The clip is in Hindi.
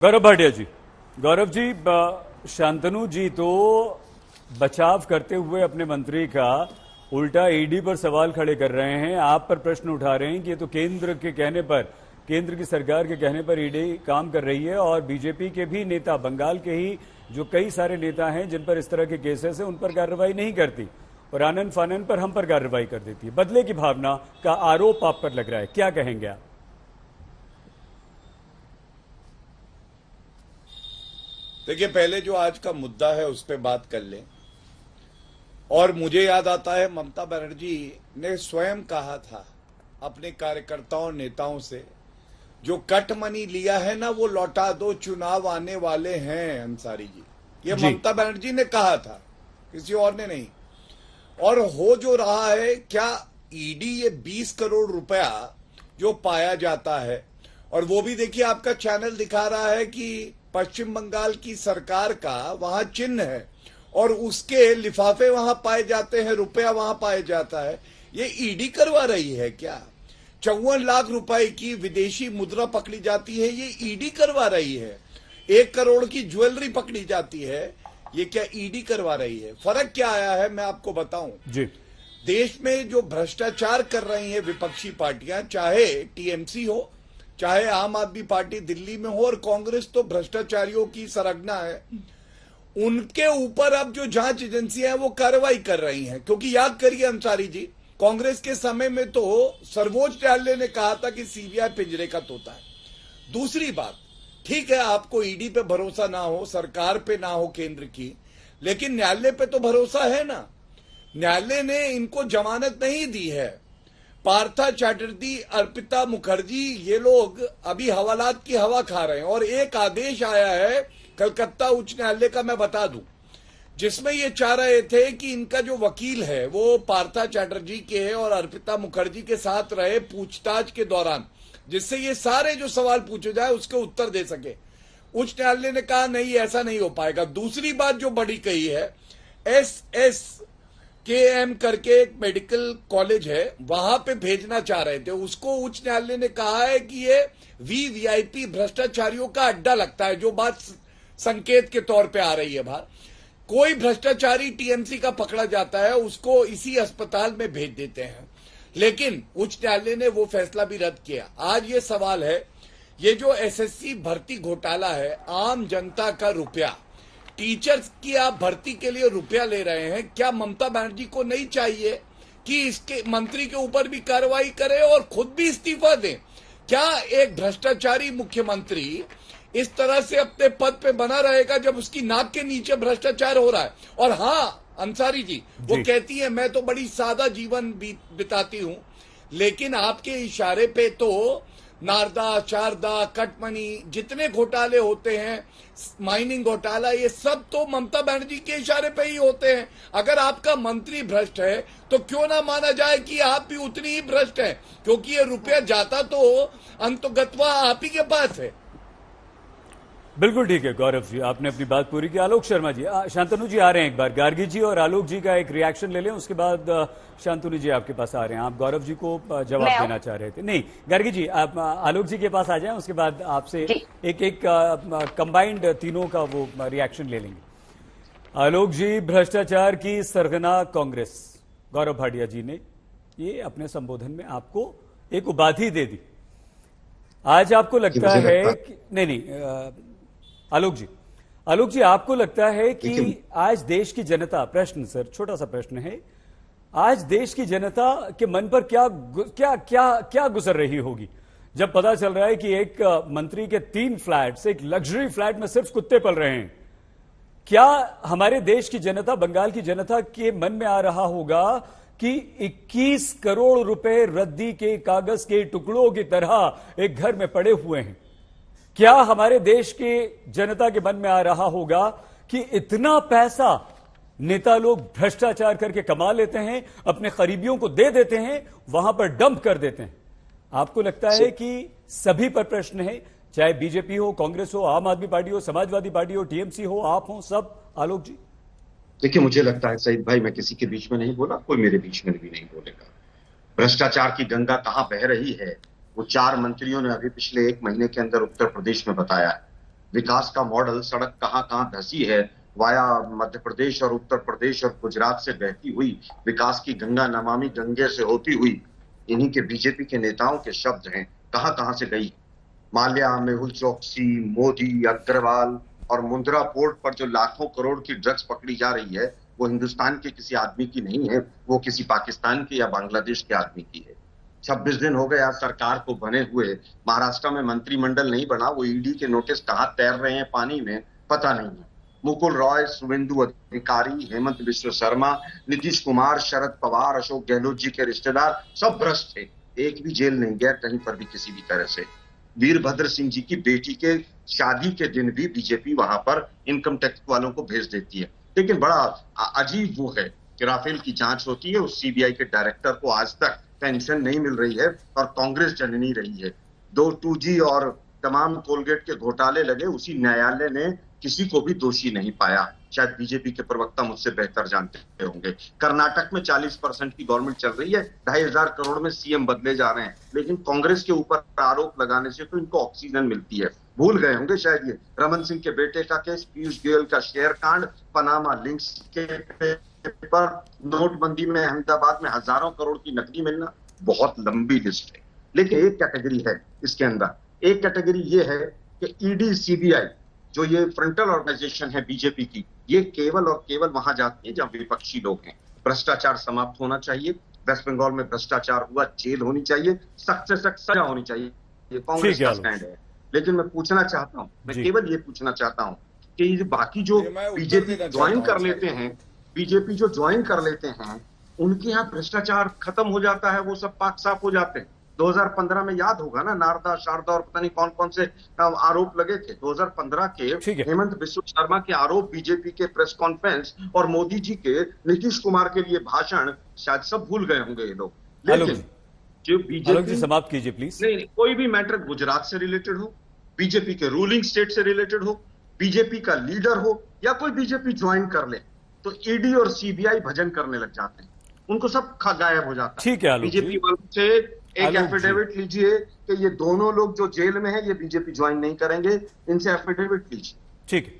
गौरव भाटिया जी, गौरव जी, शांतनु जी तो बचाव करते हुए अपने मंत्री का उल्टा ईडी पर सवाल खड़े कर रहे हैं, आप पर प्रश्न उठा रहे हैं कि ये तो केंद्र के कहने पर, केंद्र की सरकार के कहने पर ईडी काम कर रही है और बीजेपी के भी नेता, बंगाल के ही जो कई सारे नेता हैं जिन पर इस तरह के केसेस हैं उन पर कार्रवाई नहीं करती और आनन फानन पर हम पर कार्रवाई कर देती है। बदले की भावना का आरोप आप पर लग रहा है, क्या कहेंगे आप? देखिए, पहले जो आज का मुद्दा है उस पर बात कर लें। और मुझे याद आता है ममता बनर्जी ने स्वयं कहा था अपने कार्यकर्ताओं नेताओं से, जो कट मनी लिया है ना वो लौटा दो, चुनाव आने वाले हैं अंसारी जी। ये ममता बनर्जी ने कहा था, किसी और ने नहीं। और हो जो रहा है, क्या ईडी ये 20 करोड़ रुपया जो पाया जाता है, और वो भी देखिए आपका चैनल दिखा रहा है कि पश्चिम बंगाल की सरकार का वहां चिन्ह है और उसके लिफाफे वहां पाए जाते हैं, रुपया वहां पाया जाता है। ये ईडी करवा रही है क्या? 54 लाख रुपए की विदेशी मुद्रा पकड़ी जाती है, ये ईडी करवा रही है। 1 करोड़ की ज्वेलरी पकड़ी जाती है, ये क्या ईडी करवा रही है? फर्क क्या आया है मैं आपको बताऊं जी। देश में जो भ्रष्टाचार कर रही है विपक्षी पार्टियां, चाहे टीएमसी हो, चाहे आम आदमी पार्टी दिल्ली में हो, और कांग्रेस तो भ्रष्टाचारियों की सरगना है, उनके ऊपर अब जो जांच एजेंसियां हैं वो कार्रवाई कर रही हैं। क्योंकि याद करिए अंसारी जी, कांग्रेस के समय में तो सर्वोच्च न्यायालय ने कहा था कि सीबीआई पिंजरे का तोता है। दूसरी बात, ठीक है आपको ईडी पे भरोसा ना हो, सरकार पे ना हो केंद्र की, लेकिन न्यायालय पे तो भरोसा है ना। न्यायालय ने इनको जमानत नहीं दी है। पार्था चैटर्जी, अर्पिता मुखर्जी, ये लोग अभी हवालात की हवा खा रहे हैं। और एक आदेश आया है कलकत्ता उच्च न्यायालय का, मैं बता दूं, जिसमें ये चाह रहे थे कि इनका जो वकील है वो पार्था चैटर्जी के है और अर्पिता मुखर्जी के साथ रहे पूछताछ के दौरान, जिससे ये सारे जो सवाल पूछे जाए उसके उत्तर दे सके। उच्च न्यायालय ने कहा नहीं, ऐसा नहीं हो पाएगा। दूसरी बात जो बड़ी कही है, SSKM करके एक मेडिकल कॉलेज है, वहां पे भेजना चाह रहे थे, उसको उच्च न्यायालय ने कहा है कि ये VVIP भ्रष्टाचारियों का अड्डा लगता है, जो बात संकेत के तौर पे आ रही है बाहर। कोई भ्रष्टाचारी टीएमसी का पकड़ा जाता है, उसको इसी अस्पताल में भेज देते हैं, लेकिन उच्च न्यायालय ने वो फैसला भी रद्द किया। आज ये सवाल है, ये जो SSC भर्ती घोटाला है, आम जनता का रुपया, टीचर्स की आप भर्ती के लिए रुपया ले रहे हैं, क्या ममता बनर्जी को नहीं चाहिए कि इसके मंत्री के ऊपर भी कार्रवाई करे और खुद भी इस्तीफा दें? क्या एक भ्रष्टाचारी मुख्यमंत्री इस तरह से अपने पद पे बना रहेगा जब उसकी नाक के नीचे भ्रष्टाचार हो रहा है? और हाँ अंसारी जी, वो कहती है मैं तो बड़ी सादा जीवन बिताती हूं, लेकिन आपके इशारे पे तो नारदा, शारदा, कटमनी, जितने घोटाले होते हैं, माइनिंग घोटाला, ये सब तो ममता बनर्जी के इशारे पे ही होते हैं। अगर आपका मंत्री भ्रष्ट है तो क्यों ना माना जाए कि आप भी उतनी ही भ्रष्ट हैं, क्योंकि ये रुपया जाता तो अंतगत्वा आप ही के पास है। बिल्कुल ठीक है गौरव जी, आपने अपनी बात पूरी की। आलोक शर्मा जी, शांतनु जी आ रहे हैं, एक बार गार्गी जी और आलोक जी का एक रिएक्शन ले लें, उसके बाद शांतनु जी आपके पास आ रहे हैं। आप गौरव जी को जवाब देना चाह रहे थे? नहीं, गार्गी जी आप आलोक जी के पास आ जाएं, उसके बाद आपसे एक कंबाइंड तीनों का वो रिएक्शन ले लेंगे। आलोक जी, भ्रष्टाचार की सरगना कांग्रेस, गौरव भाटिया जी ने ये अपने संबोधन में आपको एक उपाधि दे दी। आज आपको लगता है कि नहीं, आलोक जी आपको लगता है कि आज देश की जनता, प्रश्न सर, छोटा सा प्रश्न है, आज देश की जनता के मन पर क्या क्या क्या क्या गुजर रही होगी जब पता चल रहा है कि एक मंत्री के 3 फ्लैट्स, एक लग्जरी फ्लैट में सिर्फ कुत्ते पल रहे हैं? क्या हमारे देश की जनता, बंगाल की जनता के मन में आ रहा होगा कि 21 करोड़ रुपए रद्दी के कागज के टुकड़ों की तरह एक घर में पड़े हुए हैं? क्या हमारे देश के जनता के मन में आ रहा होगा कि इतना पैसा नेता लोग भ्रष्टाचार करके कमा लेते हैं, अपने करीबियों को दे देते हैं, वहां पर डंप कर देते हैं? आपको लगता है कि सभी पर प्रश्न है, चाहे बीजेपी हो, कांग्रेस हो, आम आदमी पार्टी हो, समाजवादी पार्टी हो, टीएमसी हो, आप हो, सब? आलोक जी देखिए, मुझे लगता है सईद भाई, मैं किसी के बीच में नहीं बोला, कोई मेरे बीच में भी नहीं बोलेगा। भ्रष्टाचार की गंगा कहां बह रही है वो 4 मंत्रियों ने अभी पिछले 1 महीने के अंदर उत्तर प्रदेश में बताया है। विकास का मॉडल, सड़क कहां कहां धसी है, वाया मध्य प्रदेश और उत्तर प्रदेश और गुजरात से बहती हुई विकास की गंगा, नमामि गंगे से होती हुई, इन्हीं के बीजेपी के नेताओं के शब्द हैं, कहां कहां से गई। माल्या, मेहुल चौकसी, मोदी, अग्रवाल और मुंद्रा पोर्ट पर जो लाखों करोड़ की ड्रग्स पकड़ी जा रही है, वो हिंदुस्तान के किसी आदमी की नहीं है, वो किसी पाकिस्तान के या बांग्लादेश के आदमी की है। 26 दिन हो गए आज सरकार को बने हुए, महाराष्ट्र में मंत्रिमंडल नहीं बना, वो ईडी के नोटिस कहां तैर रहे हैं पानी में पता नहीं है। मुकुल रॉय, शुभेंदु अधिकारी, हेमंत बिश्व शर्मा, नीतीश कुमार, शरद पवार, अशोक गहलोत जी के रिश्तेदार सब भ्रष्ट थे, एक भी जेल नहीं गया कहीं पर भी किसी भी तरह से। वीरभद्र सिंह जी की बेटी के शादी के दिन भी बीजेपी वहां पर इनकम टैक्स वालों को भेज देती है। लेकिन बड़ा अजीब वो है कि राफेल की जांच होती है, उस सीबीआई के डायरेक्टर को आज तक पेंशन नहीं मिल रही है और कांग्रेस जननी रही है। 2G और तमाम कोलगेट के घोटाले लगे, उसी न्यायालय ने किसी को भी दोषी नहीं पाया। शायद बीजेपी के प्रवक्ता मुझसे बेहतर जानते होंगे। कर्नाटक में 40% की गवर्नमेंट चल रही है, 2,500 करोड़ में सीएम बदले जा रहे हैं, लेकिन कांग्रेस के ऊपर आरोप लगाने से तो इनको ऑक्सीजन मिलती है। भूल गए होंगे शायद ये रमन सिंह के बेटे का केस, पीयूष गोयल का शेयर कांड, पनामा लिंक्स के पर, नोटबंदी में अहमदाबाद में हजारों करोड़ की नकदी मिलना, बहुत लंबी लिस्ट है। लेकिन एक कैटेगरी है इसके अंदर, एक कैटेगरी ये है कि ईडी सीबीआई जो ये फ्रंटल ऑर्गेनाइजेशन है बीजेपी की, ये केवल और केवल वहां जाती है जहां विपक्षी लोग हैं। भ्रष्टाचार समाप्त होना चाहिए, वेस्ट बंगाल में भ्रष्टाचार हुआ, जेल होनी चाहिए, सख्त से सख्त सजा होनी चाहिए, ये कांग्रेस का स्टैंड है। लेकिन मैं पूछना चाहता हूं, मैं केवल ये पूछना चाहता हूं कि ये बाकी जो बीजेपी ज्वाइन कर लेते हैं, बीजेपी जो ज्वाइन कर लेते हैं, उनके यहाँ भ्रष्टाचार खत्म हो जाता है, वो सब पाक साफ हो जाते हैं। 2015 में याद होगा ना, नारदा, शारदा और पता नहीं कौन कौन से आरोप लगे थे। 2015 के हेमंत बिश्व शर्मा के आरोप, बीजेपी के प्रेस कॉन्फ्रेंस और मोदी जी के नीतीश कुमार के लिए भाषण, शायद सब भूल गए होंगे ये लोग। लेकिन जो बीजेपी, समाप्त कीजिए प्लीज। नहीं, कोई भी मैटर गुजरात से रिलेटेड हो, बीजेपी के रूलिंग स्टेट से रिलेटेड हो, बीजेपी का लीडर हो या कोई बीजेपी ज्वाइन कर ले, तो ईडी और सीबीआई भजन करने लग जाते हैं, उनको सब गायब हो जाता है। ठीक है, बीजेपी वालों से एक एफिडेविट लीजिए कि ये दोनों लोग जो जेल में हैं, ये बीजेपी ज्वाइन नहीं करेंगे, इनसे एफिडेविट लीजिए। ठीक है।